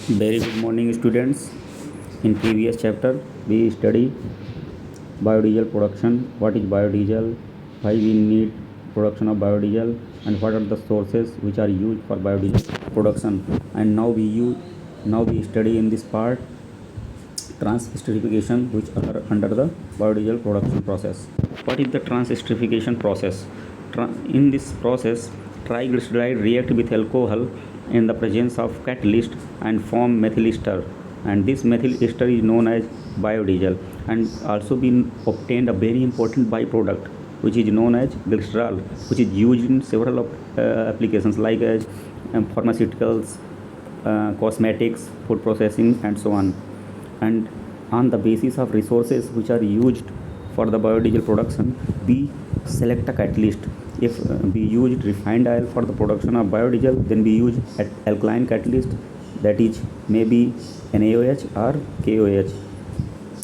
Very good morning, students. In previous chapter, we study biodiesel production. What is biodiesel? Why we need production of biodiesel, and what are the sources which are used for biodiesel production? And now we study in this part transesterification, which are under the biodiesel production process. What is the transesterification process? In this process, triglyceride react with alcohol in the presence of catalyst and form methyl ester, and this methyl ester is known as biodiesel, and also been obtained a very important byproduct which is known as glycerol, which is used in several applications like as pharmaceuticals, cosmetics, food processing, and so on. And on the basis of resources which are used for the biodiesel production, we select a catalyst. If we used refined oil for the production of biodiesel, then we use alkaline catalyst, that is maybe NaOH or KOH,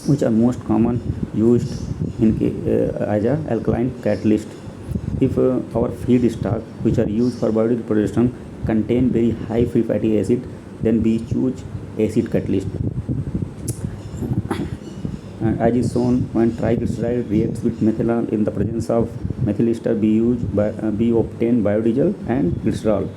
which are most common used in as a alkaline catalyst. If our feedstock which are used for biodiesel production contain very high free fatty acid, then we choose acid catalyst. As is shown, when triglyceride reacts with methanol in the presence of methyl ester, we obtain biodiesel and glycerol.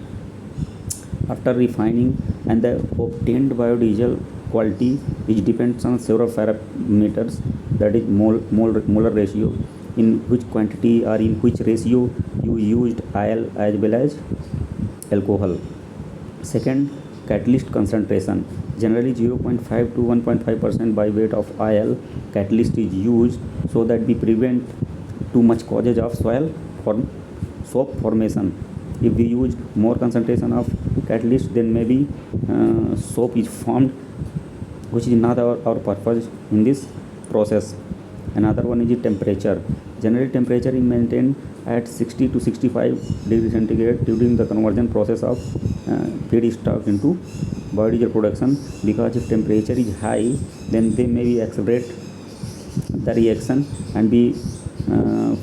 After refining, and the obtained biodiesel quality, which depends on several parameters, that is molar ratio, in which quantity or in which ratio you used oil as well as alcohol. Second, catalyst concentration. Generally 0.5 to 1.5% by weight of oil catalyst is used so that we prevent too much causes of soap formation. If we use more concentration of catalyst, then maybe soap is formed, which is not our purpose in this process. Another one is the temperature. Generally temperature is maintained at 60 to 65 degrees centigrade during the conversion process of feedstock into biodiesel production, because if temperature is high, then they may be accelerate the reaction and be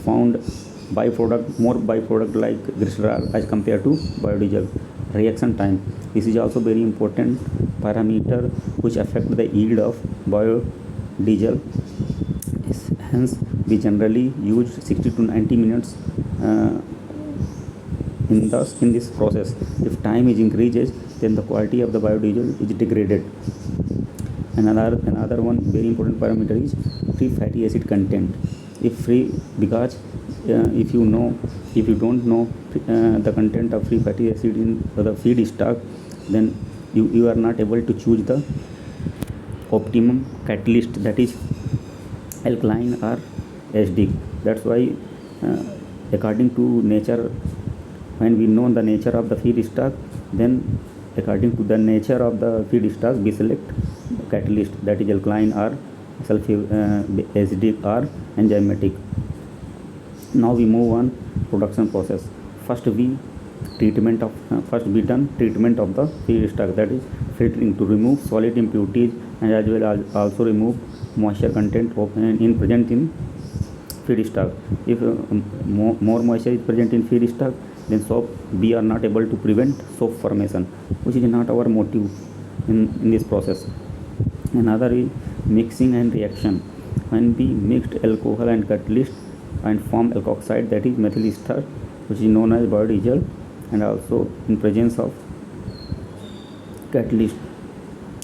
found more byproduct like glycerol as compared to biodiesel. Reaction time, this is also very important parameter which affect the yield of biodiesel. Hence we generally use 60 to 90 minutes in this process. If time is increases, then the quality of the biodiesel is degraded. Another one very important parameter is free fatty acid content. Because if you don't know the content of free fatty acid in the feedstock, then you are not able to choose the optimum catalyst, that is alkaline or acidic. That's why according to nature, when we know the nature of the feedstock, then according to the nature of the feedstock we select catalyst, that is alkaline or acidic or enzymatic. Now we move on production process. First we done treatment of the feedstock, that is filtering to remove solid impurities and as well as also remove moisture content present in feedstock. If more moisture is present in feedstock, then we are not able to prevent soap formation, which is not our motive in this process. Another is mixing and reaction. When we mixed alcohol and catalyst and form alkoxide, that is methyl ester, which is known as biodiesel, and also in presence of catalyst,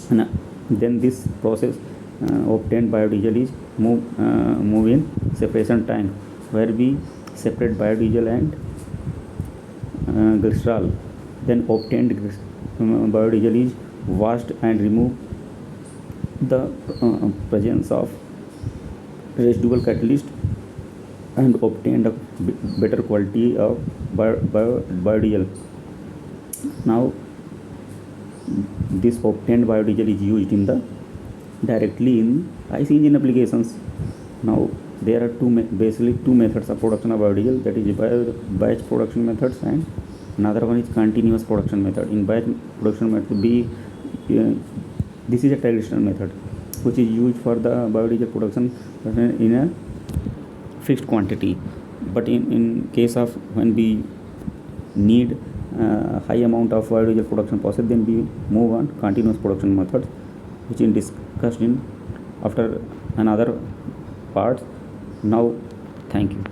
and then this process obtained biodiesel is move in separation tank, where we separate biodiesel and glycerol. Then obtained biodiesel is washed and remove the presence of residual catalyst and obtained a better quality of biodiesel. Now this obtained biodiesel is used directly in IC engine applications. Now there are basically two methods of production of biodiesel, that is batch production methods, and another one is continuous production method. In batch production method, this is a traditional method which is used for the biodiesel production in a fixed quantity. But in case of when we need high amount of biodiesel production process, then we move on continuous production methods, which is discussed in after another part. Now, thank you.